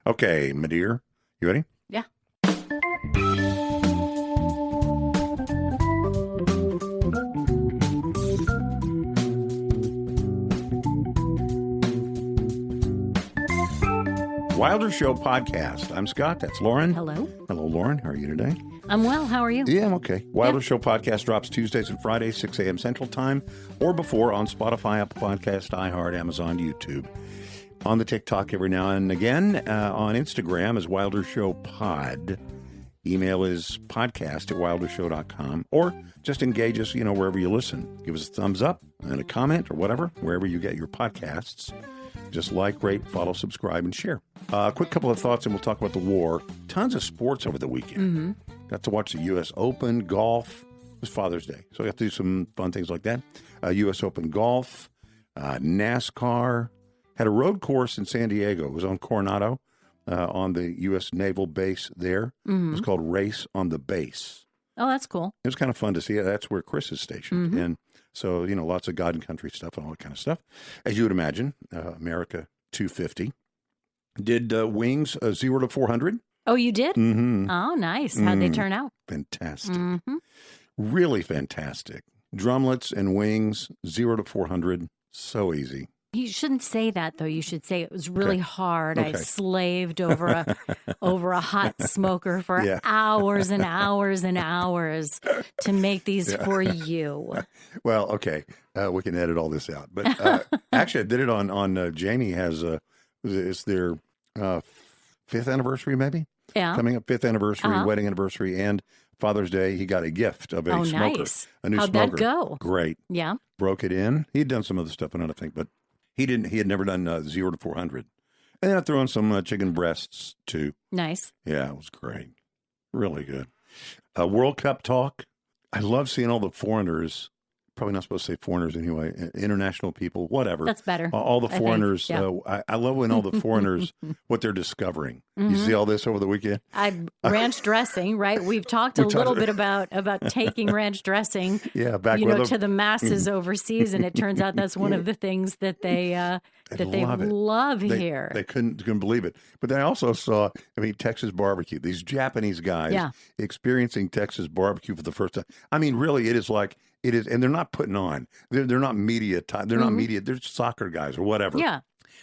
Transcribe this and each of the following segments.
Okay, my dear, you ready? Yeah. Wilder Show podcast. I'm Scott. That's Lauren. Hello. Hello, Lauren. How are you today? I'm well. How are you? Yeah, I'm okay. Wilder Show podcast drops Tuesdays and Fridays, 6 a.m. Central Time, or before on Spotify, Apple Podcast, iHeart, Amazon, YouTube. On the TikTok every now and again. On Instagram is Wilder Show Pod. Email is podcast@wildershow.com. Or just engage us, wherever you listen. Give us a thumbs up and a comment or whatever, wherever you get your podcasts. Just like, rate, follow, subscribe, and share. Quick couple of thoughts, and we'll talk about the war. Tons of sports over the weekend. Mm-hmm. Got to watch the U.S. Open, golf. It was Father's Day, so I got to do some fun things like that. U.S. Open golf, NASCAR. Had a road course in San Diego. It was on Coronado, on the U.S. Naval base there. Mm-hmm. It was called Race on the Base. Oh, that's cool. It was kind of fun to see. That's where Chris is stationed. Mm-hmm. And so, lots of God and country stuff and all that kind of stuff. As you would imagine, America 250. Did wings 0 to 400. Oh, you did? Mm-hmm. Oh, nice. How'd they turn out? Fantastic. Mm-hmm. Really fantastic. Drumlets and wings, 0 to 400. So easy. You shouldn't say that, though. You should say it was really hard. Okay. I slaved over a hot smoker for hours and hours and hours to make these for you. Well, okay. We can edit all this out. But actually, I did it on Jamie has, it's their 5th anniversary, maybe? Yeah. Coming up, 5th anniversary, wedding anniversary, and Father's Day. He got a gift of a smoker. Nice. A new How'd smoker. that go? Great. Yeah. Broke it in. He'd done some other stuff, another thing, but he had never done 0 to 400. And then I threw in some chicken breasts, too. Nice. Yeah, it was great. Really good. World Cup talk. I love seeing all the foreigners. Probably not supposed to say foreigners anyway. International people, whatever. That's better. All the foreigners. I love when all the foreigners, what they're discovering. Mm-hmm. You see all this over the weekend? Ranch dressing, right? We've talked a little bit about taking ranch dressing back to the masses overseas, and it turns out that's one of the things that they love here. They couldn't believe it. But I also saw, Texas barbecue. These Japanese guys experiencing Texas barbecue for the first time. Really, it is like, it is, and they're not putting on. They're not media type. They're not media. They're soccer guys or whatever. Yeah.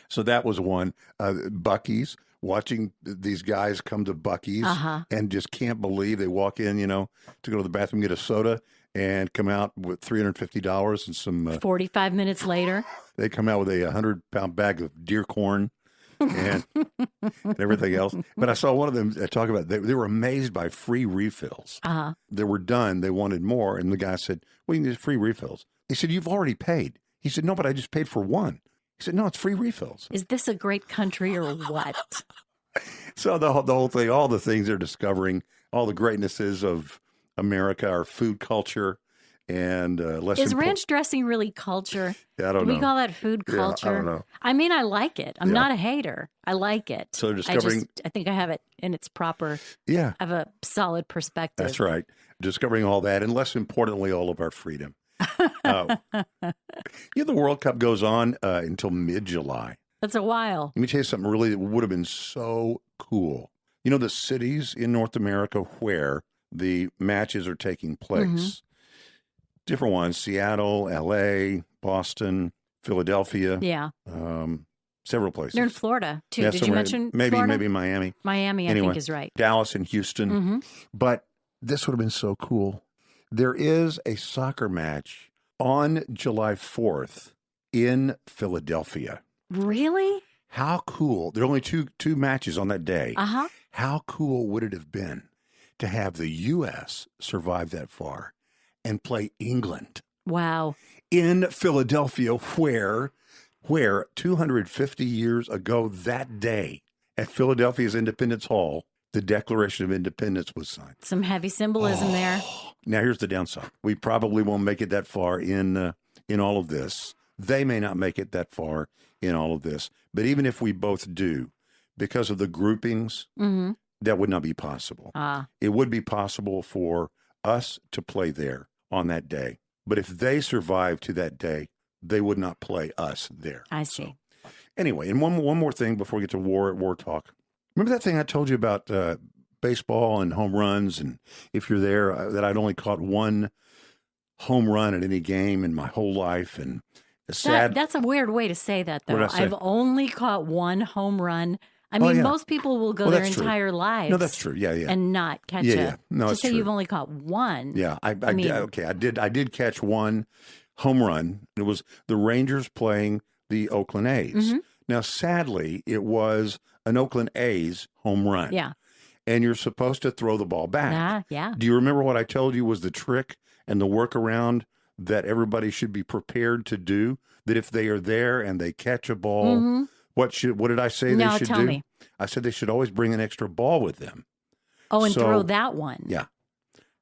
So that was one. Buc-ee's, watching these guys come to Buc-ee's and just can't believe they walk in, to go to the bathroom, get a soda, and come out with $350 and some. 45 minutes later, they come out with a 100-pound bag of deer corn. And everything else. But I saw one of them talk about they were amazed by free refills. They were done. They wanted more. And the guy said, well, you can get free refills. He said, you've already paid. He said, no, but I just paid for one. He said, no, it's free refills. Is this a great country or what? So the whole thing, all the things they're discovering, all the greatnesses of America, our food culture. And is ranch dressing really culture? Yeah, I don't know. We call that food culture. I don't know. I like it. I'm not a hater. I like it. So discovering, I think I have it in its proper. Yeah, I have a solid perspective. That's right. Discovering all that, and less importantly, all of our freedom. The World Cup goes on until mid-July. That's a while. Let me tell you something really that would have been so cool. The cities in North America where the matches are taking place. Mm-hmm. Different ones: Seattle, L.A., Boston, Philadelphia. Yeah. Several places. They're in Florida, too. Yeah, Did you mention Florida? Maybe Miami. Miami, I think, is right. Dallas and Houston. Mm-hmm. But this would have been so cool. There is a soccer match on July 4th in Philadelphia. Really? How cool. There are only two matches on that day. Uh-huh. How cool would it have been to have the U.S. survive that far and play England? Wow. In Philadelphia, where 250 years ago that day at Philadelphia's Independence Hall, the Declaration of Independence was signed. Some heavy symbolism there. Now, here's the downside. We probably won't make it that far in all of this. They may not make it that far in all of this. But even if we both do, because of the groupings, that would not be possible. It would be possible for us to play there on that day. But if they survive to that day, they would not play us there. I see. So, anyway, and one more thing before we get to war talk. Remember that thing I told you about baseball and home runs, and if you're there, that I'd only caught one home run at any game in my whole life, and that's a weird way to say that, though. I've only caught one home run. I mean, most people will go their entire lives. No, that's true. Yeah, yeah. And not catch it. Yeah. No, to it's say true. You've only caught one. Yeah, I did catch one home run. It was the Rangers playing the Oakland A's. Mm-hmm. Now, sadly, it was an Oakland A's home run. Yeah. And you're supposed to throw the ball back. Yeah. Do you remember what I told you was the trick and the workaround that everybody should be prepared to do? That if they are there and they catch a ball, what did I say they should do? Tell me. I said they should always bring an extra ball with them. Oh, and throw that one. Yeah.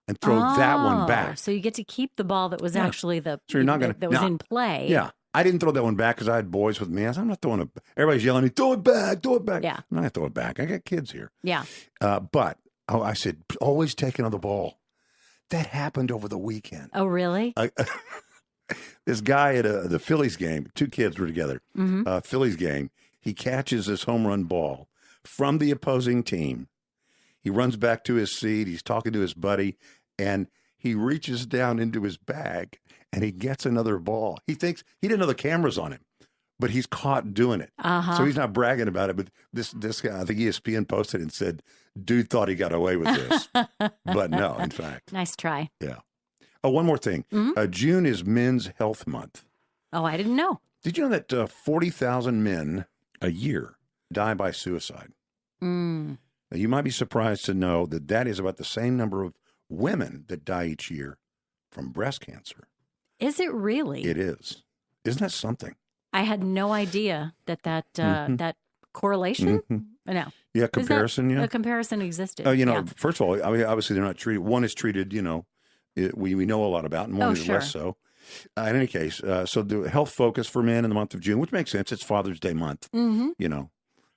And throw that one back. So you get to keep the ball that was actually that was in play. Yeah. I didn't throw that one back because I had boys with me. I said, I'm not throwing it. Everybody's yelling at me, throw it back, throw it back. Yeah. I'm not going to throw it back. I got kids here. Yeah. But I said, always take another ball. That happened over the weekend. Oh, really? This guy at the Phillies game, two kids were together, Phillies game, he catches this home run ball from the opposing team. He runs back to his seat. He's talking to his buddy, and he reaches down into his bag, and he gets another ball. He thinks he didn't know the camera's on him, but he's caught doing it. So he's not bragging about it. But this guy, I think ESPN posted and said, dude thought he got away with this. But no, in fact. Nice try. Yeah. Oh, one more thing. June is Men's Health Month. Oh, I didn't know. Did you know that 40,000 men a year die by suicide? Now, you might be surprised to know that that is about the same number of women that die each year from breast cancer. Is it really? It is. Isn't that something? I had no idea that correlation. No. Yeah, comparison. A comparison existed. First of all, I mean, obviously they're not treated. One is treated, we know a lot about, and one is less so. In any case, so the health focus for men in the month of June, which makes sense. It's Father's Day month.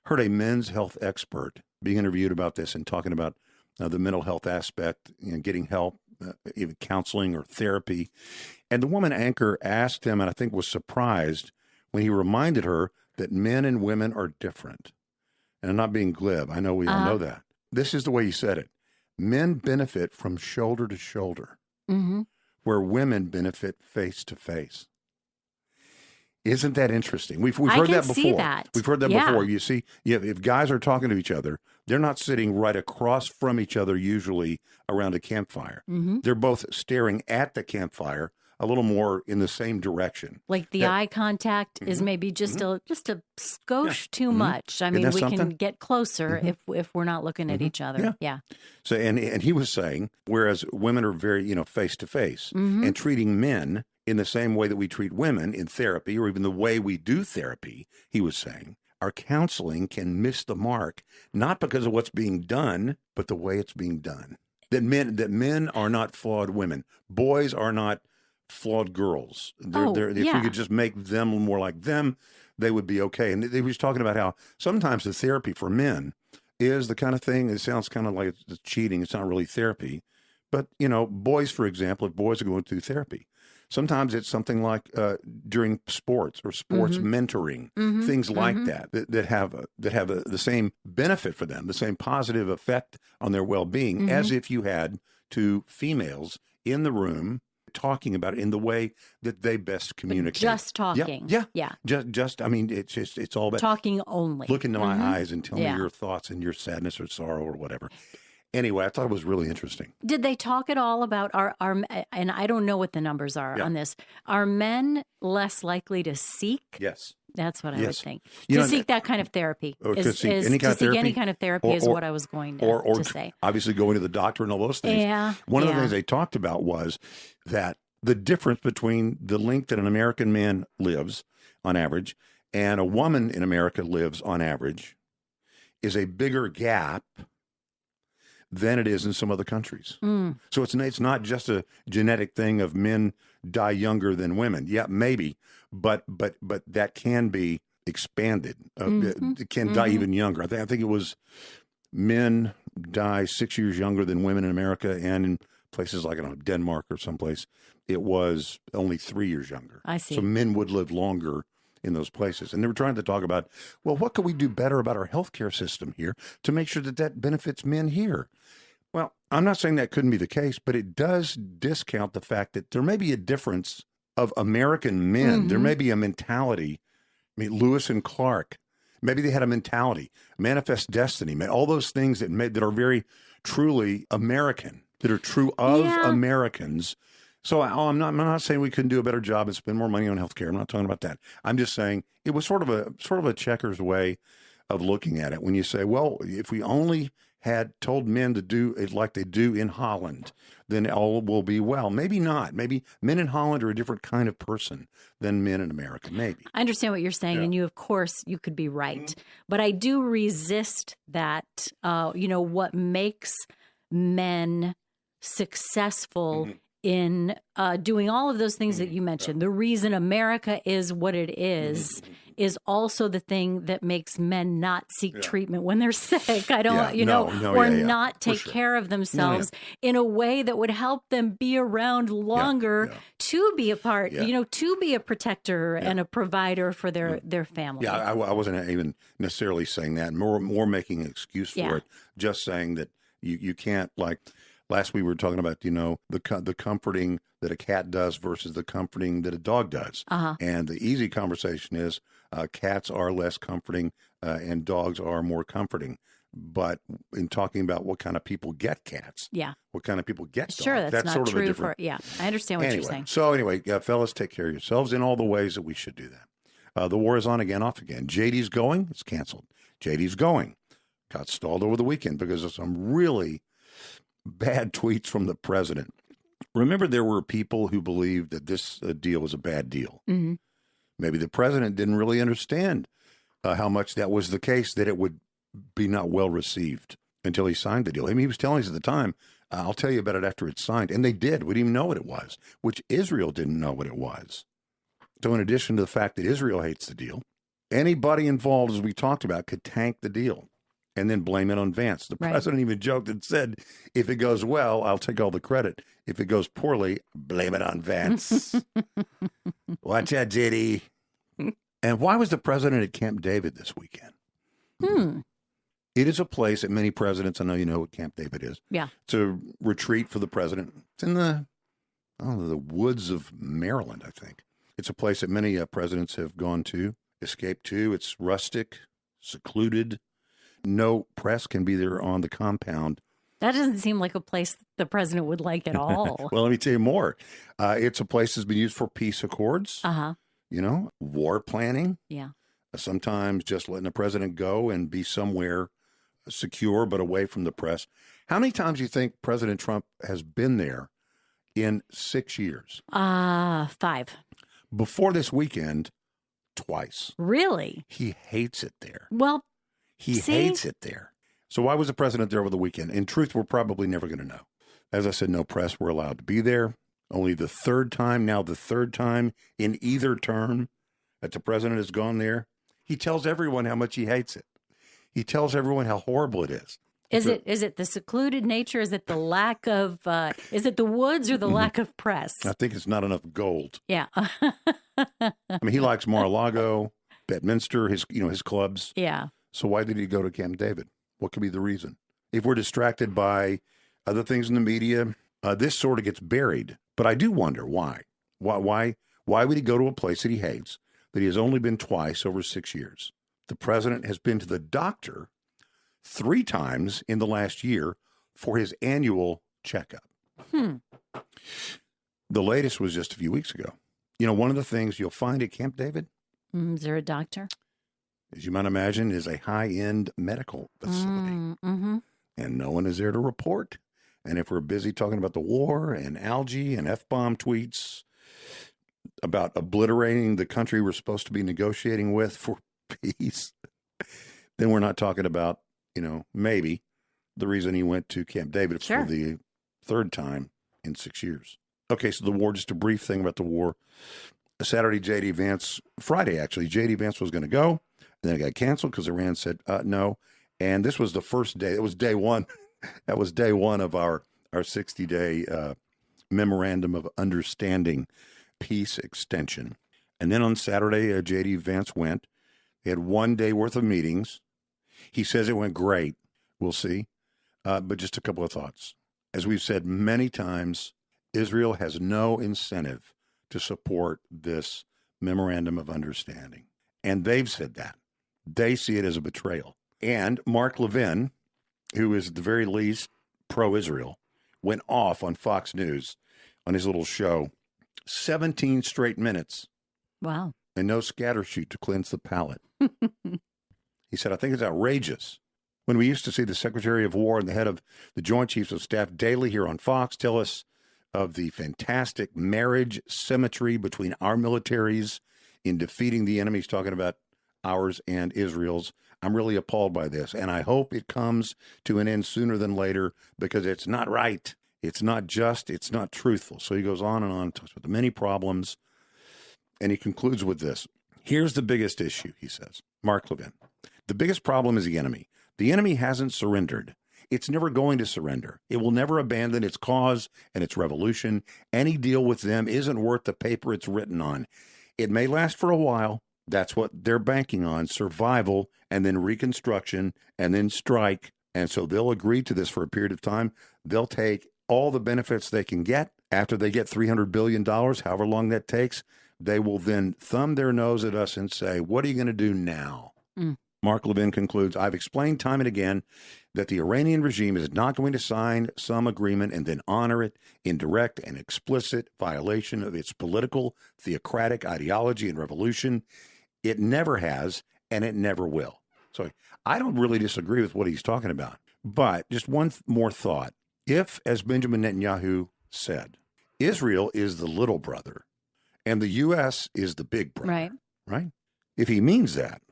Heard a men's health expert being interviewed about this and talking about the mental health aspect, getting help, even counseling or therapy. And the woman anchor asked him, and I think was surprised when he reminded her that men and women are different. And I'm not being glib. I know we all know that. This is the way he said it. Men benefit from shoulder to shoulder, where women benefit face to face. Isn't that interesting? We've heard that before. See that. We've heard that before. You see, if guys are talking to each other, they're not sitting right across from each other usually around a campfire. They're both staring at the campfire a little more in the same direction. Like the eye contact is maybe just a skosh too much. I mean, we can get closer if we're not looking at each other. Yeah. So and he was saying, whereas women are very, face to face and treating men in the same way that we treat women in therapy, or even the way we do therapy, he was saying, our counseling can miss the mark, not because of what's being done, but the way it's being done. That men are not flawed women. Boys are not flawed girls. If we could just make them more like them, they would be okay. And he was talking about how sometimes the therapy for men is the kind of thing, it sounds kind of like it's cheating. It's not really therapy. But, boys, for example, if boys are going through therapy, sometimes it's something like during sports or sports mentoring, things like that have the same benefit for them, the same positive effect on their well-being as if you had two females in the room talking about it in the way that they best communicate. Just talking. Yeah. Just, I mean, it's all about talking only. Look into my eyes and tell me your thoughts and your sadness or sorrow or whatever. Anyway, I thought it was really interesting. Did they talk at all about our and I don't know what the numbers are on this. Are men less likely to seek? Yes. That's what I would think. To seek that kind of therapy. To seek any kind of therapy is what I was going to say. Obviously going to the doctor and all those things. Yeah. One of the things they talked about was that the difference between the length that an American man lives on average and a woman in America lives on average is a bigger gap than it is in some other countries. So it's not just a genetic thing of men die younger than women. Yeah, maybe, but that can be expanded. It can die even younger. I think it was men die 6 years younger than women in America, and in places like Denmark or someplace, it was only 3 years younger. I see. So men would live longer in those places. And they were trying to talk about, well, what can we do better about our healthcare system here to make sure that that benefits men here? Well, I'm not saying that couldn't be the case, but it does discount the fact that there may be a difference of American men. Mm-hmm. There may be a mentality. I mean, Lewis and Clark, maybe they had a mentality, Manifest Destiny, all those things that are very truly American, that are true of Americans. So I'm not saying we couldn't do a better job and spend more money on healthcare. I'm not talking about that. I'm just saying it was sort of a checkers way of looking at it when you say, well, if we only had told men to do it like they do in Holland, then all will be well. Maybe not. Maybe men in Holland are a different kind of person than men in America. Maybe. I understand what you're saying, and you, of course, you could be right. Mm-hmm. But I do resist that, what makes men successful in doing all of those things that you mentioned. The reason America is what it is also the thing that makes men not seek treatment when they're sick. I don't, not take care of themselves in a way that would help them be around longer to be a part, to be a protector and a provider for their family. Yeah, I wasn't even necessarily saying that. More making an excuse for it. Just saying that you can't, like, last we were talking about, the comforting that a cat does versus the comforting that a dog does. Uh-huh. And the easy conversation is cats are less comforting and dogs are more comforting. But in talking about what kind of people get cats, what kind of people get dogs, that's not sort true of a different. I understand what you're saying. So anyway, fellas, take care of yourselves in all the ways that we should do that. The war is on again, off again. JD's going, it's canceled. JD's going, got stalled over the weekend because of some really bad tweets from the president. Remember, there were people who believed that this deal was a bad deal. Mm-hmm. Maybe the president didn't really understand how much that was the case, that it would be not well received until he signed the deal. I mean, he was telling us at the time, I'll tell you about it after it's signed. And they did. We didn't even know what it was, which Israel didn't know what it was. So in addition to the fact that Israel hates the deal, anybody involved, as we talked about, could tank the deal and then blame it on Vance. The president even joked and said, if it goes well, I'll take all the credit. If it goes poorly, blame it on Vance. Watch out, JD. And why was the president at Camp David this weekend? It is a place that many presidents, I know you know what Camp David is. Yeah. It's a retreat for the president. It's in the woods of Maryland, I think. It's a place that many presidents have gone to, escaped to. It's rustic, secluded. No press can be there on the compound. That doesn't seem like a place the president would like at all. Well, let me tell you more. It's a place that's been used for peace accords, war planning. Yeah. Sometimes just letting the president go and be somewhere secure but away from the press. How many times do you think President Trump has been there in 6 years? 5. Before this weekend, twice. Really? He hates it there. Well, he hates it there. So why was the president there over the weekend? In truth, we're probably never going to know. As I said, no press were allowed to be there. Only the third time in either term that the president has gone there. He tells everyone how much he hates it. He tells everyone how horrible it is. Is it the secluded nature? Is it the lack of, is it the woods or the lack of press? I think it's not enough gold. Yeah. I mean, he likes Mar-a-Lago, Bedminster, his clubs. Yeah. So why did he go to Camp David? What could be the reason? If we're distracted by other things in the media, this sort of gets buried. But I do wonder why. Why would he go to a place that he hates, that he has only been twice over 6 years? The president has been to the doctor 3 times in the last year for his annual checkup. The latest was just a few weeks ago. You know, one of the things you'll find at Camp David, is there a doctor? As you might imagine, is a high-end medical facility. And no one is there to report. And if we're busy talking about the war and algae and F-bomb tweets about obliterating the country we're supposed to be negotiating with for peace, then we're not talking about, maybe the reason he went to Camp David for the 3rd time in 6 years. Okay, so the war, just a brief thing about the war. Friday, actually, J.D. Vance was going to go. And then it got canceled because Iran said no. And this was the first day. It was day one. That was day one of our 60-day memorandum of understanding peace extension. And then on Saturday, J.D. Vance went. They had 1 day worth of meetings. He says it went great. We'll see. But just a couple of thoughts. As we've said many times, Israel has no incentive to support this memorandum of understanding. And they've said that. They see it as a betrayal. And Mark Levin, who is at the very least pro-Israel, went off on Fox News on his little show, 17 straight minutes. Wow. And no scattershoot to cleanse the palate. He said, I think it's outrageous. When we used to see the Secretary of War and the head of the Joint Chiefs of Staff daily here on Fox tell us of the fantastic marriage symmetry between our militaries in defeating the enemies, talking about ours and Israel's. I'm really appalled by this, and I hope it comes to an end sooner than later because it's not right. It's not just. It's not truthful. So he goes on and on, talks about the many problems, and he concludes with this. Here's the biggest issue, he says, Mark Levin. The biggest problem is the enemy. The enemy hasn't surrendered. It's never going to surrender. It will never abandon its cause and its revolution. Any deal with them isn't worth the paper it's written on. It may last for a while. That's what they're banking on, survival and then reconstruction and then strike. And so they'll agree to this for a period of time. They'll take all the benefits they can get after they get $300 billion, however long that takes. They will then thumb their nose at us and say, what are you going to do now? Mark Levin concludes, I've explained time and again that the Iranian regime is not going to sign some agreement and then honor it in direct and explicit violation of its political, theocratic ideology and revolution. It never has, and it never will. So I don't really disagree with what he's talking about. But just one more thought. If, as Benjamin Netanyahu said, Israel is the little brother and the U.S. is the big brother, right? If he means that,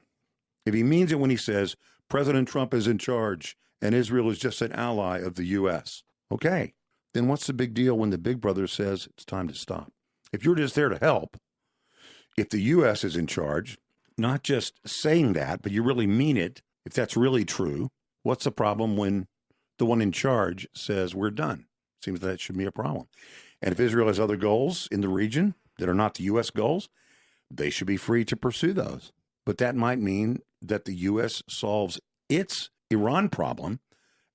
if he means it when he says President Trump is in charge and Israel is just an ally of the U.S., okay, then what's the big deal when the big brother says it's time to stop? If you're just there to help, if the U.S. is in charge, not just saying that, but you really mean it, if that's really true, what's the problem when the one in charge says we're done? Seems that should be a problem. And if Israel has other goals in the region that are not the U.S. goals, they should be free to pursue those. But that might mean that the U.S. solves its Iran problem,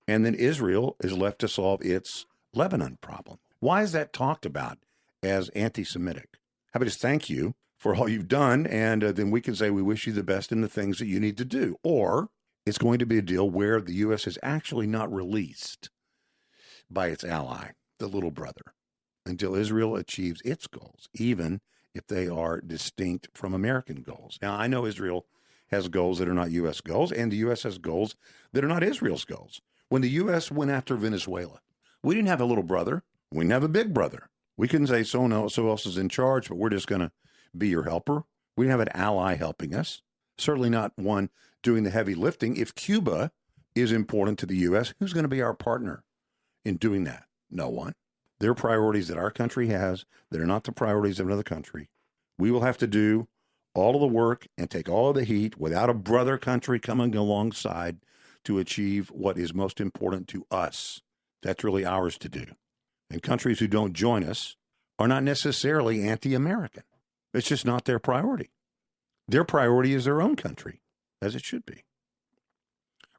and then Israel is left to solve its Lebanon problem. Why is that talked about as anti-Semitic? How about just thank you for all you've done, and then we can say we wish you the best in the things that you need to do. Or it's going to be a deal where the U.S. is actually not released by its ally, the little brother, until Israel achieves its goals, even if they are distinct from American goals. Now, I know Israel has goals that are not U.S. goals, and the U.S. has goals that are not Israel's goals. When the U.S. went after Venezuela, we didn't have a little brother. We didn't have a big brother. We couldn't say so else is in charge, but we're just going to be your helper. We didn't have an ally helping us, certainly not one doing the heavy lifting. If Cuba is important to the U.S., who's going to be our partner in doing that? No one. There are priorities that our country has that are not the priorities of another country. We will have to do all of the work and take all of the heat without a brother country coming alongside to achieve what is most important to us. That's really ours to do. And countries who don't join us are not necessarily anti-American. It's just not their priority. Their priority is their own country, as it should be.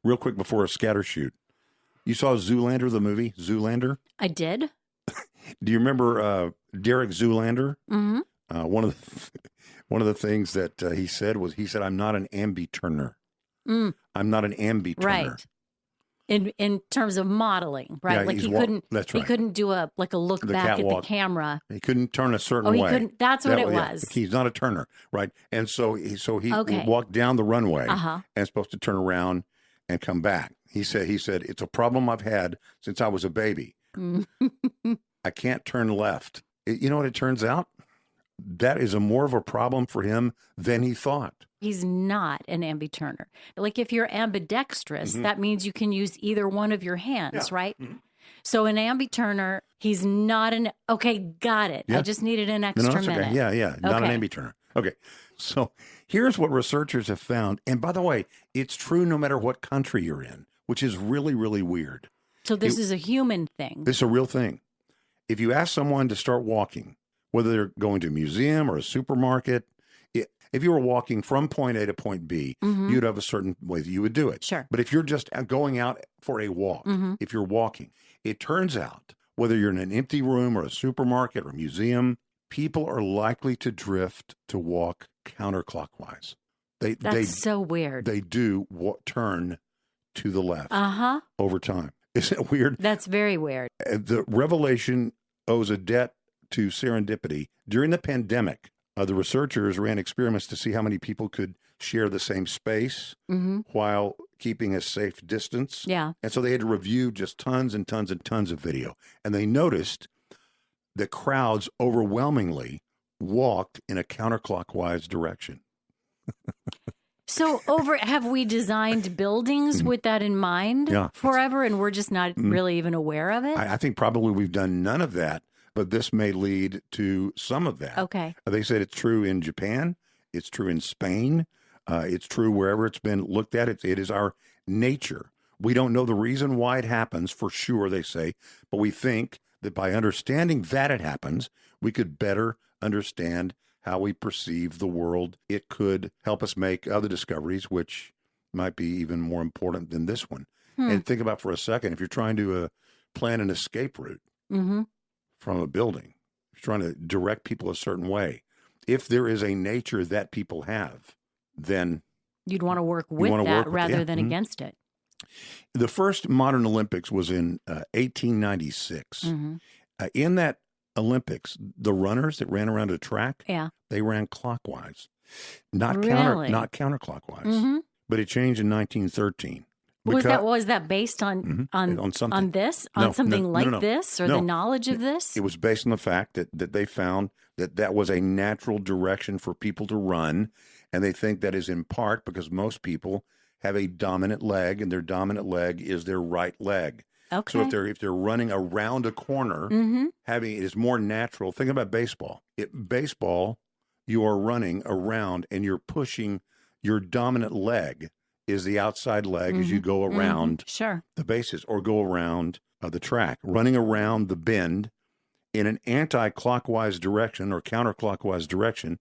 Real quick before a scatter shoot. You saw Zoolander, the movie, Zoolander? I did. Do you remember Derek Zoolander? Mm-hmm. One of the things that he said, I'm not an Ambi-Turner. I'm not an Ambi-Turner. Right. In terms of modeling, right? Yeah, like he couldn't do a look back at the camera. He couldn't turn a certain way. Couldn't. That's what it was. He's not a turner, right? And so he walked down the runway and supposed to turn around and come back. He said it's a problem I've had since I was a baby. I can't turn left. You know what it turns out? That is more of a problem for him than he thought. He's not an Ambi-Turner. Like if you're ambidextrous, that means you can use either one of your hands, right? Mm-hmm. So an Ambi-Turner, he's not an... Okay, got it. Yeah. I just needed an extra minute. Okay. Yeah. Not an Ambi-Turner. Okay. So here's what researchers have found. And by the way, it's true no matter what country you're in, which is really, really weird. So this is a human thing. This is a real thing. If you ask someone to start walking, whether they're going to a museum or a supermarket, If you were walking from point A to point B, you'd have a certain way that you would do it. Sure. But if you're just going out for a walk, if you're walking, it turns out, whether you're in an empty room or a supermarket or a museum, people are likely to drift to walk counterclockwise. That's so weird. They do turn to the left over time. Isn't it weird? That's very weird. The revelation owes a debt to serendipity. During the pandemic, the researchers ran experiments to see how many people could share the same space while keeping a safe distance. Yeah. And so they had to review just tons and tons and tons of video. And they noticed that crowds overwhelmingly walked in a counterclockwise direction. So have we designed buildings with that in mind forever, and we're just not really even aware of it? I think probably we've done none of that, but this may lead to some of that. Okay. They said it's true in Japan. It's true in Spain. It's true wherever it's been looked at. It is our nature. We don't know the reason why it happens for sure, they say, but we think that by understanding that it happens, we could better understand how we perceive the world. It could help us make other discoveries, which might be even more important than this one. And think about for a second, if you're trying to plan an escape route from a building, if you're trying to direct people a certain way, if there is a nature that people have, then you'd want to work with that rather than against it. The first modern Olympics was in 1896. In that Olympics, the runners that ran around a track, they ran clockwise, not counterclockwise. But it changed in 1913. Was that based on something like this, or the knowledge of this? It was based on the fact that they found that was a natural direction for people to run, and they think that is in part because most people have a dominant leg, and their dominant leg is their right leg. Okay. So if they're running around a corner, it is more natural. Think about baseball. Baseball, you are running around and you're pushing your dominant leg is the outside leg as you go around the bases or go around the track. Running around the bend in an anti-clockwise direction or counterclockwise direction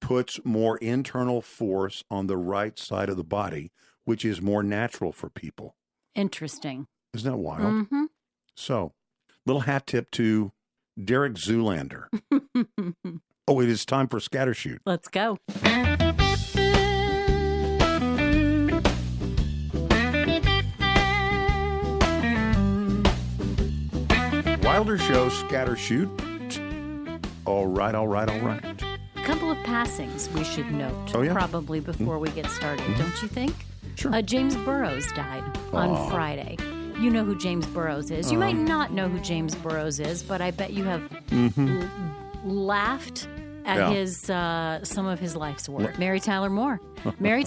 puts more internal force on the right side of the body, which is more natural for people. Interesting. Isn't that wild? So, little hat tip to Derek Zoolander. Oh, it is time for Scattershoot. Let's go. Wilder Show Scattershoot. All right. A couple of passings we should note, probably before we get started, don't you think? Sure. James Burrows died on Friday. You know who James Burrows is. You might not know who James Burrows is, but I bet you have laughed at his some of his life's work. Mary Tyler Moore. Bob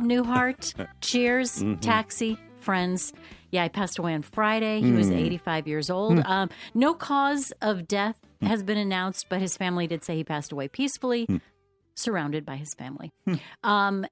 Newhart, Cheers, Taxi, Friends. Yeah, he passed away on Friday. He was 85 years old. No cause of death has been announced, but his family did say he passed away peacefully. Surrounded by his family. And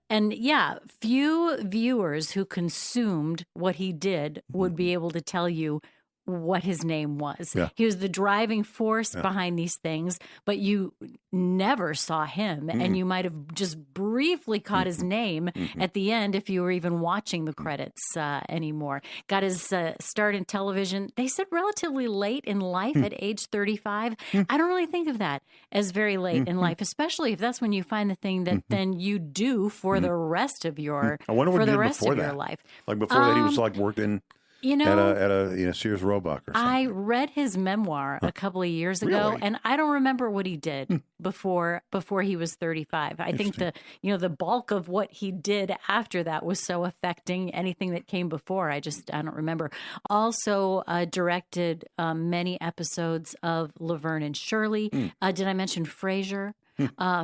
few viewers who consumed what he did would be able to tell you what his name was. He was the driving force behind these things, but you never saw him, and you might have just briefly caught his name at the end if you were even watching the credits anymore. Got his start in television, they said relatively late in life at age 35. I don't really think of that as very late in life, especially if that's when you find the thing that then you do for the rest of your I wonder what for he the did rest before of that. your life. Like before that, he was like working at a Sears Roebuck or something. I read his memoir a couple of years ago, and I don't remember what he did before he was 35. I think the bulk of what he did after that was so affecting anything that came before. I don't remember. Also directed many episodes of Laverne and Shirley. Did I mention Frasier?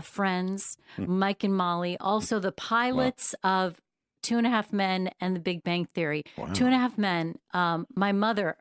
Friends, Mike and Molly. Also the pilots of 2.5 Men and The Big Bang Theory. Wow. 2.5 Men. My mother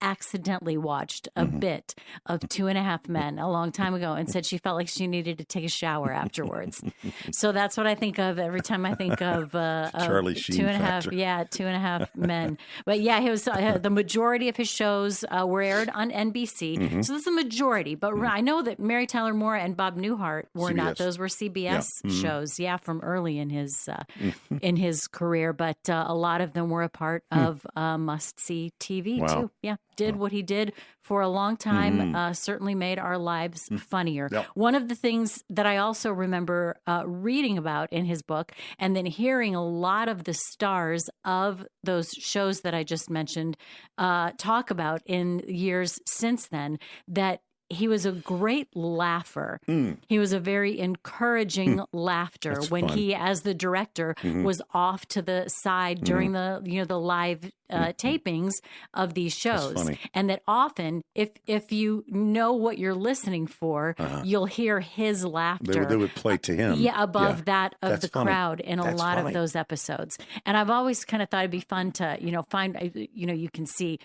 accidentally watched a bit of 2.5 Men a long time ago and said she felt like she needed to take a shower afterwards. So that's what I think of every time I think of Charlie Sheen 2.5. factor. Yeah, 2.5 Men. But yeah, he was the majority of his shows were aired on NBC. So that's the majority. But I know that Mary Tyler Moore and Bob Newhart were CBS. not. Those were CBS shows. Yeah, from early in his career. But a lot of them were a part of must-see TV too. Yeah, did what he did for a long time. Certainly made our lives funnier. Yep. One of the things that I also remember reading about in his book, and then hearing a lot of the stars of those shows that I just mentioned talk about in years since then, that he was a great laugher. He was a very encouraging laughter. That's when fun. he, as the director, was off to the side during the live tapings of these shows. funny. And that often, if you know what you're listening for, you'll hear his laughter. They would play to him. Yeah, above that of That's the funny. crowd in a That's lot funny. of those episodes. And I've always kind of thought it'd be fun to, find, you can see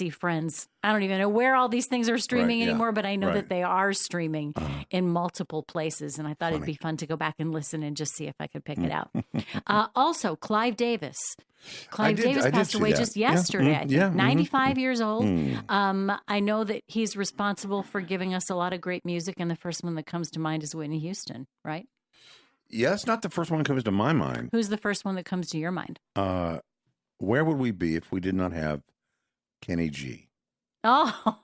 Friends. I don't even know where all these things are streaming Right, yeah. anymore, but I know Right. that they are streaming in multiple places. And I thought it'd be fun to go back and listen and just see if I could pick it out. Also, Clive Davis. Clive Davis I did passed see away that. just Yeah, yesterday, I think, yeah, 95 years old. I know that he's responsible for giving us a lot of great music, and the first one that comes to mind is Whitney Houston, right? Yeah, it's not the first one that comes to my mind. Who's the first one that comes to your mind? Where would we be if we did not have Kenny G? Oh,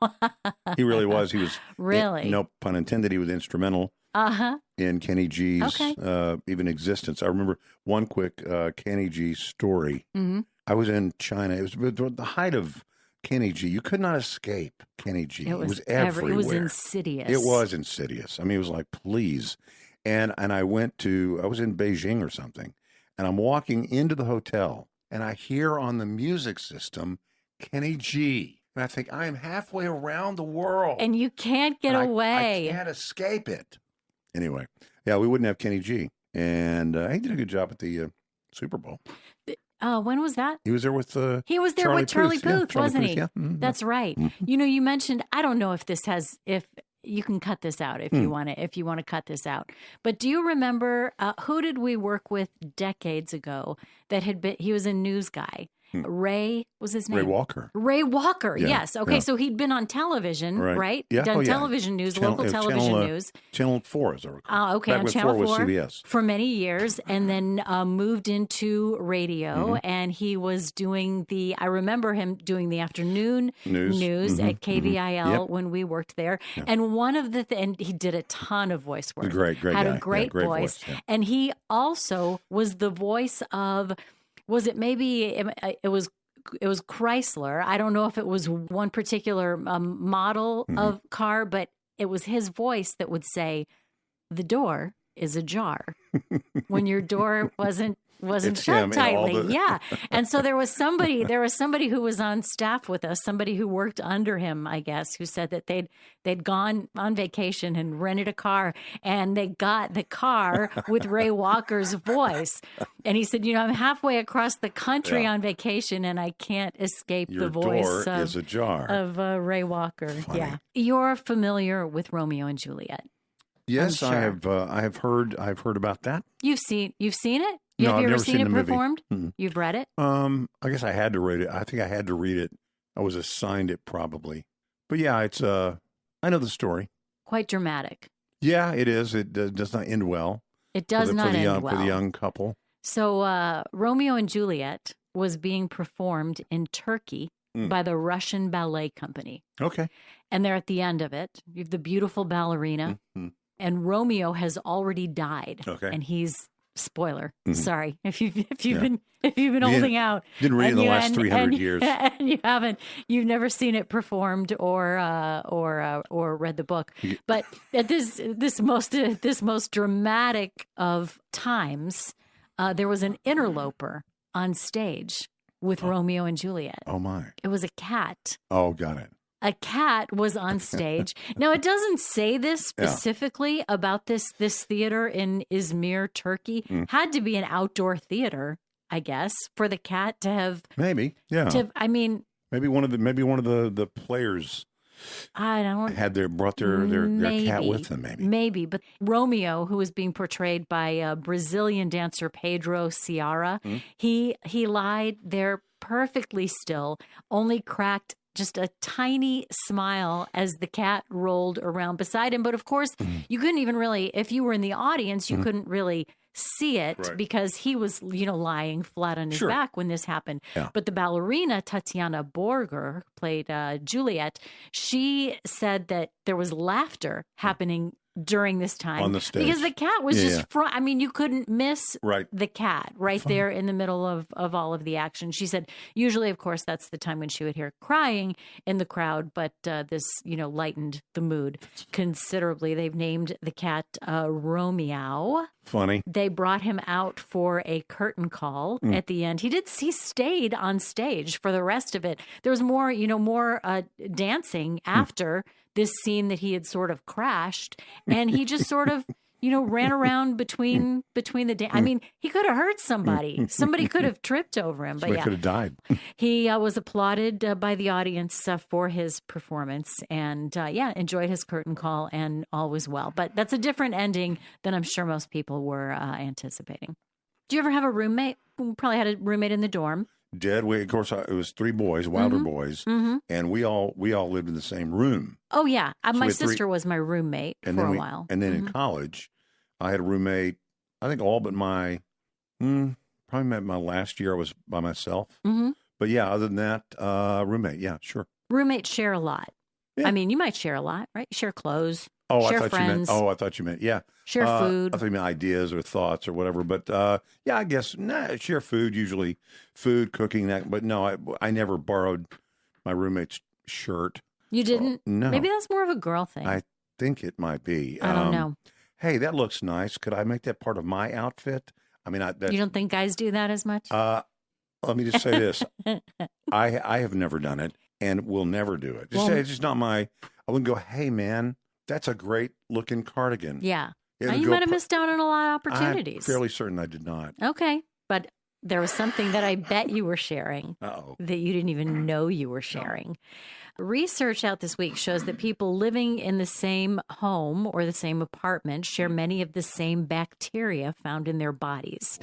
He really was. He was really? no pun intended. He was instrumental Uh-huh. in Kenny G's Okay. even existence. I remember one quick Kenny G story. Mm-hmm. I was in China. It was the height of Kenny G. You could not escape Kenny G. It was everywhere. It was insidious. It was insidious. I mean, it was like, please. And I was in Beijing or something, and I'm walking into the hotel, and I hear on the music system Kenny G. And I think, I am halfway around the world. And you can't get And away. I can't escape it. Anyway, yeah, we wouldn't have Kenny G. And he did a good job at the Super Bowl. When was that? He was there with He was there with Charlie Puth, Charlie wasn't Puth, he? yeah. Mhm. That's right. You mentioned, I don't know if you can cut this out if you want to cut this out. But do you remember who did we work with decades ago that he was a news guy? Ray was his name. Ray Walker. Ray Walker, Yeah, yes. Okay, yeah. so he'd been on television, right? Yeah. Done Oh, yeah. television news, local television news. Channel 4, as I recall. Okay, Back on when Channel 4 was 4 CBS. for many years, and then moved into radio, and he was doing I remember him doing the afternoon news at KVIL Yep. when we worked there. Yeah. And one of and he did a ton of voice work. Great Had guy. a great voice. Yeah. And he also was the voice of, it was Chrysler. I don't know if it was one particular model of car, but it was his voice that would say, "The door is ajar," when your door wasn't It's shut him in all tightly. Yeah. And so there was somebody who was on staff with us, somebody who worked under him, I guess, who said that they'd gone on vacation and rented a car, and they got the car with Ray Walker's voice. And he said, I'm halfway across the country on vacation, and I can't escape Your the voice door is ajar. of Ray Walker. Funny. Yeah. You're familiar with Romeo and Juliet. Yes, I'm sure. I have heard about that. You've seen it? No, Have I've you ever never seen seen it the movie. performed? Mm-mm. You've read it? I guess I had to read it. I think I had to read it. I was assigned it probably. But yeah, it's I know the story. Quite dramatic. Yeah, it is. It does not end well. It does not end well. For the young couple. So Romeo and Juliet was being performed in Turkey by the Russian Ballet Company. Okay. And they're at the end of it. You have the beautiful ballerina. And Romeo has already died. Okay. And he's spoiler. Sorry if you've been holding out. Didn't read it in the last 300 years. And you've never seen it performed or read the book. But at this most dramatic of times, there was an interloper on stage with Romeo and Juliet. Oh my! It was a cat. Oh, got it. A cat was on stage. Now, it doesn't say this specifically about this theater in Izmir, Turkey. Had to be an outdoor theater, I guess, for the cat to have. Maybe, yeah. Maybe one of the players I don't brought their cat with them. Maybe. But Romeow, who was being portrayed by Brazilian dancer Pedro Ciara, he lied there perfectly still, only cracked just a tiny smile as the cat rolled around beside him. But of course, you couldn't even really, if you were in the audience, you couldn't really see it because he was, lying flat on his back when this happened. Yeah. But the ballerina Tatiana Borger played Juliet. She said that there was laughter happening during this time on the stage because the cat was just front. I mean, you couldn't miss the cat there in the middle of all of the action. She said usually, of course, that's the time when she would hear crying in the crowd, but this, lightened the mood considerably. They've named the cat Romeow. Funny. They brought him out for a curtain call at the end. He stayed on stage for the rest of it. There was more, dancing after this scene that he had sort of crashed, and he just sort of, ran around between the I mean, he could have hurt somebody. Somebody could have tripped over him, but Somebody could have died. He was applauded by the audience for his performance, and enjoyed his curtain call, and all was well. But that's a different ending than I'm sure most people were anticipating. Do you ever have a roommate? We probably had a roommate in the dorm. Of course, it was 3 boys, Wilder boys, and we all lived in the same room. Oh yeah, my sister was my roommate for a while. And then in college, I had a roommate. I think all but my probably my last year I was by myself. But yeah, other than that, roommate. Yeah, sure. Roommates share a lot. Yeah. I mean, you might share a lot, right? Share clothes. Share friends. I thought you meant yeah. Share food. I thought you meant ideas or thoughts or whatever. But I guess share food, usually food, cooking, that. But no, I never borrowed my roommate's shirt. You didn't? No. Maybe that's more of a girl thing. I think it might be. I don't know. Hey, that looks nice. Could I make that part of my outfit? I mean, you don't think guys do that as much? Let me just say this. I have never done it and will never do it. It's just not I wouldn't go, hey, man, that's a great looking cardigan. Yeah. You might have missed out on a lot of opportunities. I'm fairly certain I did not. Okay. But there was something that I bet you were sharing that you didn't even know you were sharing. Research out this week shows that people living in the same home or the same apartment share many of the same bacteria found in their bodies.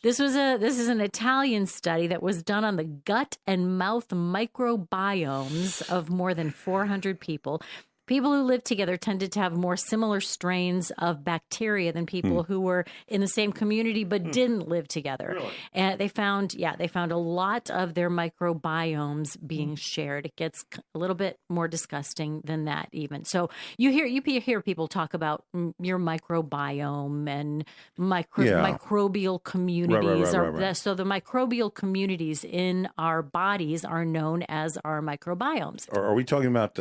This is an Italian study that was done on the gut and mouth microbiomes of more than 400 people. People who lived together tended to have more similar strains of bacteria than people who were in the same community but didn't live together. Really? And they found a lot of their microbiomes being shared. It gets a little bit more disgusting than that even. So you hear people talk about your microbiome and microbial communities. Right. So the microbial communities in our bodies are known as our microbiomes. Are we talking about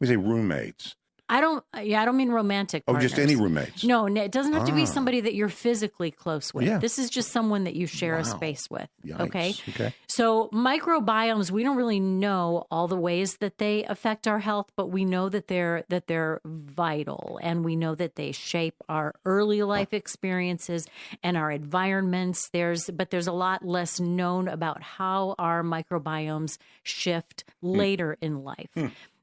we say roommates? I don't mean romantic partners. Just any roommates? No, it doesn't have to be somebody that you're physically close with. Yeah. This is just someone that you share a space with. Yikes. Okay. So microbiomes, we don't really know all the ways that they affect our health, but we know that they're vital, and we know that they shape our early life experiences and our environments. There's a lot less known about how our microbiomes shift later in life.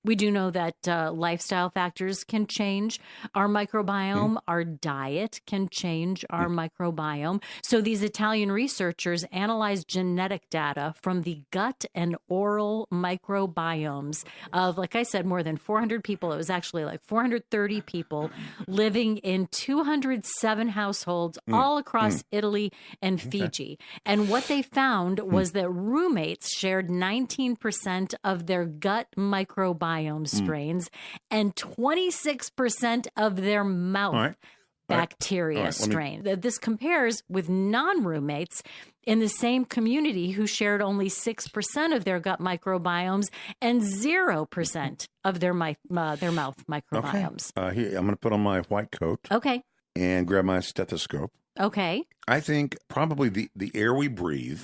We do know that lifestyle factors can change our microbiome. Our diet can change our microbiome. So these Italian researchers analyzed genetic data from the gut and oral microbiomes of, like I said, more than 400 people. It was actually like 430 people living in 207 households all across Italy and Fiji. And what they found was that roommates shared 19% of their gut microbiome strains and 26% of their mouth bacteria strain. This compares with non-roommates in the same community who shared only 6% of their gut microbiomes and 0% of their mouth microbiomes. Okay. Here, I'm going to put on my white coat. Okay. And grab my stethoscope. Okay. I think probably the air we breathe.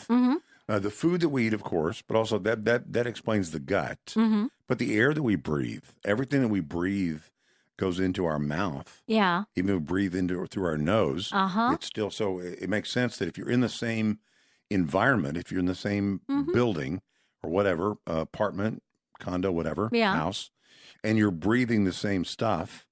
The food that we eat, of course, but also that explains the gut. But the air that we breathe, everything that we breathe goes into our mouth. Yeah. Even if we breathe through our nose, it's still, so it makes sense that if you're in the same environment, if you're in the same building, or whatever, apartment, condo, whatever, Yeah. house, and you're breathing the same stuff,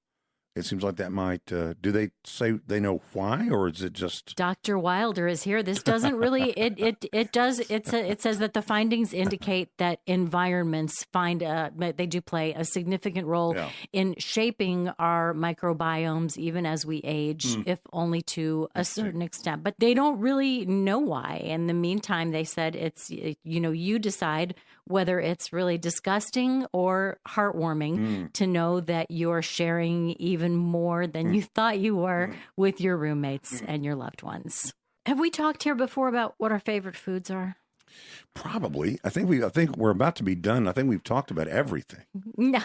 it seems like that might, do they say they know why, or is it just? Dr. Wilder is here. This doesn't really, it says that the findings indicate that environments they do play a significant role in shaping our microbiomes even as we age, if only to a certain extent. But they don't really know why. In the meantime, they said it's, you decide whether it's really disgusting or heartwarming to know that you're sharing even more than you thought you were with your roommates and your loved ones. Have we talked here before about what our favorite foods are? Probably. I think we're about to be done. I think we've talked about everything. No.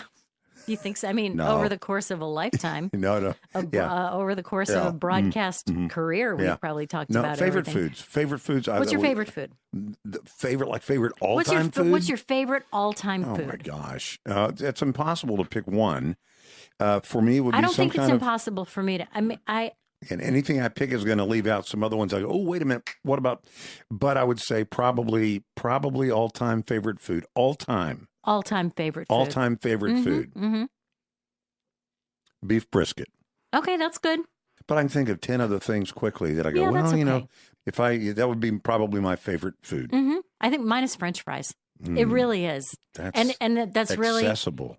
You think so? I mean, No. over the course of a lifetime. No. Over the course of a broadcast career, we've probably talked about favorite everything. foods. Favorite foods. What's your favorite food? Favorite all-time food? What's your favorite all-time food? Oh, my gosh. It's impossible to pick one. For me, it would be I don't some think it's kind of... impossible for me to... And anything I pick is going to leave out some other ones. I go, oh, wait a minute. What about... But I would say probably all-time favorite food. All-time favorite food. Mm-hmm. Beef brisket. Okay, that's good. But I can think of 10 other things quickly that I go, that's okay. that would be probably my favorite food. Mm-hmm. I think mine is French fries. It really is. That's and that's really accessible.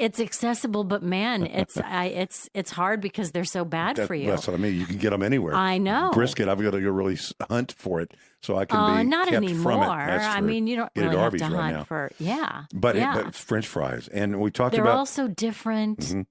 It's accessible, but man, it's hard because they're so bad for you. That's what I mean. You can get them anywhere. I know. Brisket, I've got to go really hunt for it so I can be not kept anymore. from it. That's I true. mean, you don't Get really at have Arby's to right hunt now. for But French fries, and we talked they're about. They're also different. Mm-hmm.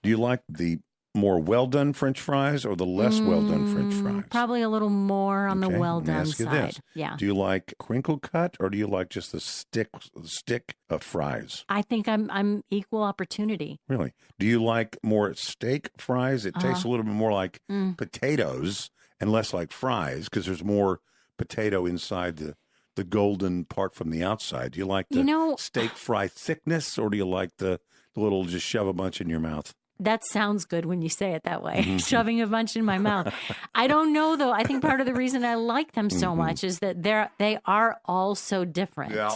Do you like the more well-done French fries or the less well-done French fries? Probably a little more on the well-done side. This. Yeah. Do you like crinkle cut or do you like just the stick of fries? I think I'm equal opportunity. Really? Do you like more steak fries? It tastes a little bit more like potatoes and less like fries because there's more potato inside the golden part from the outside. Do you like the steak fry thickness or do you like the little just shove a bunch in your mouth? That sounds good when you say it that way, shoving a bunch in my mouth. I don't know, though. I think part of the reason I like them so much is that they are all so different. Yeah.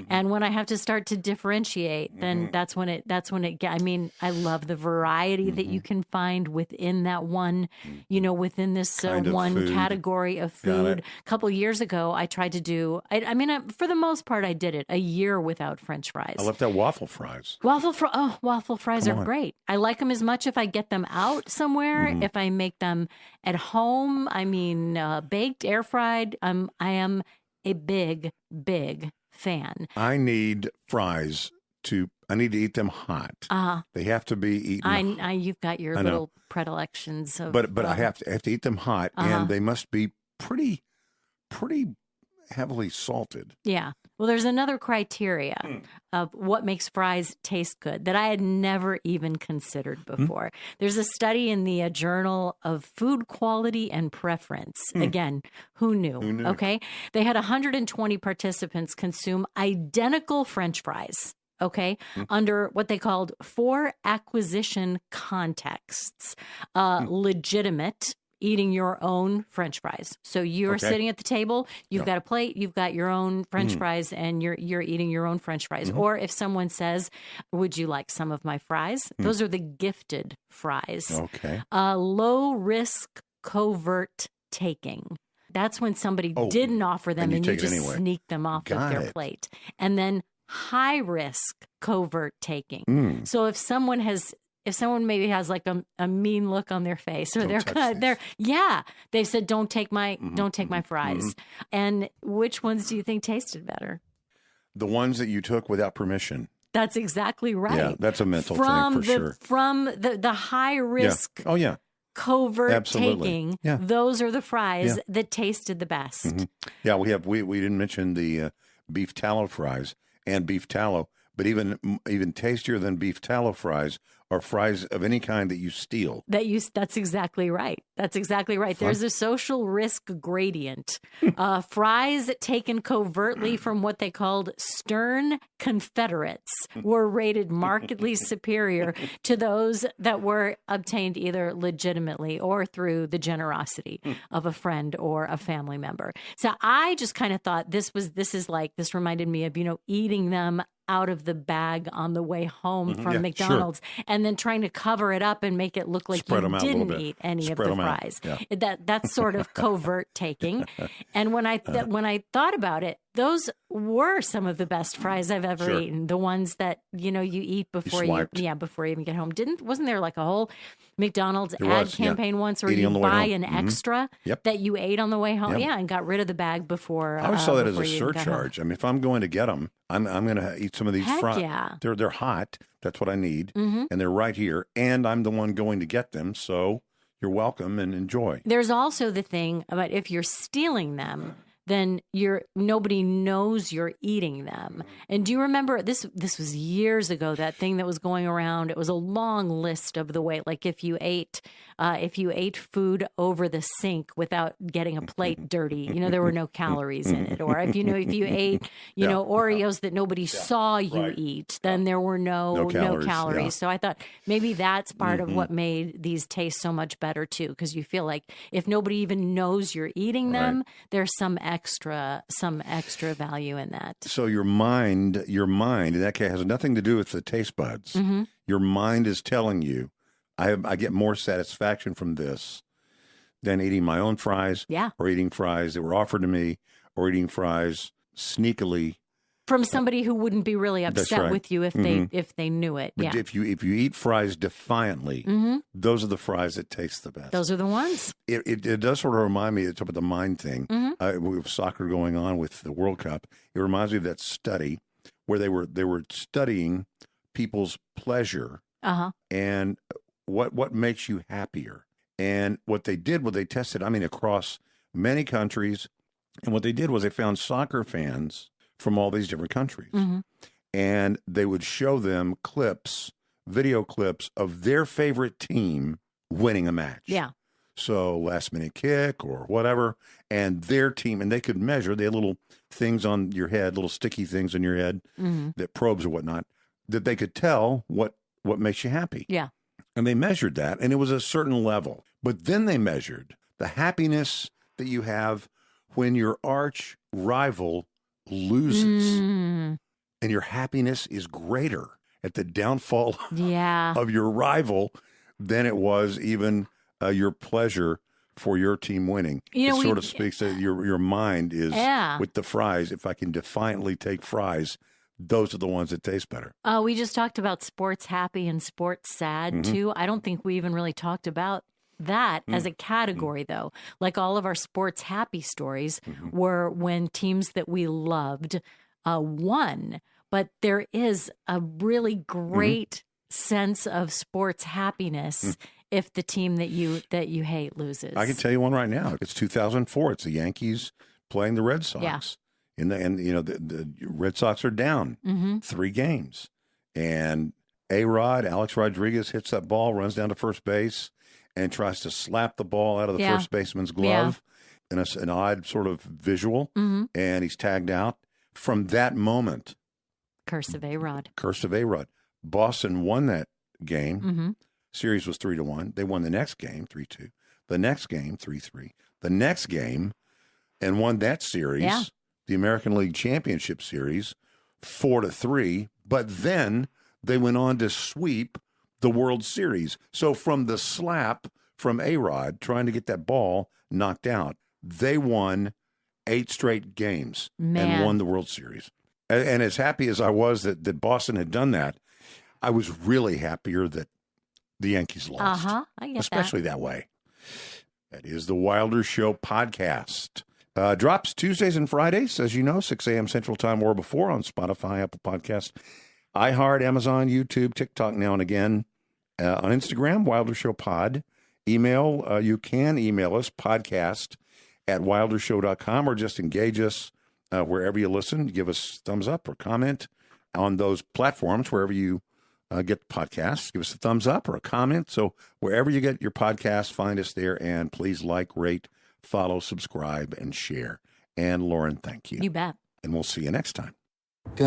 And when I have to start to differentiate, then that's when it. I mean, I love the variety that you can find within that one, within this one category of food. A couple of years ago, I tried to do. For the most part, I did it a year without French fries. I left out waffle fries. Waffle fries are great. I like them as much if I get them out somewhere. If I make them at home, baked, air fried. I am a big fan. I need fries I need to eat them hot. They have to be eaten. You've got your little predilections of. But I have to eat them hot, and they must be pretty heavily salted. Yeah. Well, there's another criteria of what makes fries taste good that I had never even considered before. There's a study in the Journal of Food Quality and Preference. Again, who knew? Okay. They had 120 participants consume identical French fries. Okay, under what they called 4 acquisition contexts, legitimate. Eating your own French fries. So you're sitting at the table, you've got a plate, you've got your own French fries, and you're eating your own French fries. Or if someone says, would you like some of my fries? Those are the gifted fries. Okay. Low risk covert taking. That's when somebody didn't offer them and you just sneak them off of their plate. And then high risk covert taking. So if someone maybe has like a mean look on their face, or they've said, don't take my fries. And which ones do you think tasted better? The ones that you took without permission. That's exactly right. Yeah, that's a mental thing for sure. From the high risk. Yeah. Oh yeah. Covert taking. Yeah. Those are the fries that tasted the best. Yeah, we didn't mention the beef tallow fries and beef tallow. But even tastier than beef tallow fries are fries of any kind that you steal. That's exactly right. That's exactly right. Fun. There's a social risk gradient. Fries taken covertly from what they called stern Confederates were rated markedly superior to those that were obtained either legitimately or through the generosity of a friend or a family member. So I just kind of thought this reminded me of, eating them out of the bag on the way home from McDonald's, and then trying to cover it up and make it look like you didn't eat any of the fries. Yeah. That's sort of covert taking. And when I thought about it, those were some of the best fries I've ever eaten. The ones that you eat before you even get home. Wasn't there like a whole McDonald's ad campaign once where you buy an extra that you ate on the way home? Yeah, and got rid of the bag before. I always saw that as a surcharge. I mean, if I'm going to get them, I'm going to eat some of these fries. Yeah. They're hot. That's what I need, and they're right here. And I'm the one going to get them, so you're welcome and enjoy. There's also the thing about if you're stealing them, then nobody knows you're eating them. And do you remember this was years ago, that thing that was going around? It was a long list of the way, like if you ate food over the sink without getting a plate dirty, there were no calories in it. Or if you ate Oreos that nobody saw you eat, then there were no calories. Yeah. So I thought maybe that's part of what made these taste so much better too, because you feel like if nobody even knows you're eating them, there's some extra value in that. So your mind in that case has nothing to do with the taste buds. Mm-hmm. Your mind is telling you, I get more satisfaction from this than eating my own fries, or eating fries that were offered to me, or eating fries sneakily from somebody who wouldn't be really upset with you if they knew it. But if you eat fries defiantly, those are the fries that taste the best. Those are the ones. It does sort of remind me. It's about the mind thing. With soccer going on with the World Cup, it reminds me of that study where they were studying people's pleasure and what makes you happier. And what they did was they tested, across many countries. And what they did was they found soccer fans from all these different countries. And they would show them video clips of their favorite team winning a match. Yeah. So last minute kick or whatever, and their team, and they could measure. They had little things on your head, little sticky things on your head, that probes or whatnot, that they could tell what makes you happy. Yeah. And they measured that, and it was a certain level. But then they measured the happiness that you have when your arch rival loses, and your happiness is greater at the downfall of your rival than it was even your pleasure for your team winning. It sort of speaks to your mind is with the fries. If I can defiantly take fries, those are the ones that taste better. We just talked about sports happy and sports sad too. I don't think we even really talked about that as a category, though. Like all of our sports happy stories were when teams that we loved won. But there is a really great sense of sports happiness if the team that you hate loses. I can tell you one right now. It's 2004. It's the Yankees playing the Red Sox. Yeah. The Red Sox are down 3 games. And A-Rod, Alex Rodriguez, hits that ball, runs down to first base, and tries to slap the ball out of the first baseman's glove in an odd sort of visual, and he's tagged out. From that moment, Curse of A-Rod. Boston won that game. Series was 3-1. They won the next game 3-2. The next game 3-3. The next game, and won that series, the American League Championship Series, 4-3. But then they went on to sweep the World Series. So from the slap from A-Rod trying to get that ball knocked out, they won 8 straight games and won the World Series. And as happy as I was that Boston had done that, I was really happier that the Yankees lost. I get especially that way. That is the Wilder Show podcast. Drops Tuesdays and Fridays, as you know, 6 a.m. Central Time or before on Spotify, Apple Podcasts, iHeart, Amazon, YouTube, TikTok now and again. On Instagram, Wilder Show Pod. Email, you can email us, podcast@wildershow.com, or just engage us wherever you listen. Give us thumbs up or comment. on those platforms, wherever you get the podcasts. Give us a thumbs up or a comment. So wherever you get your podcasts, find us there, and please like, rate, follow, subscribe, and share. And Lauren, thank you. You bet. And we'll see you next time. Do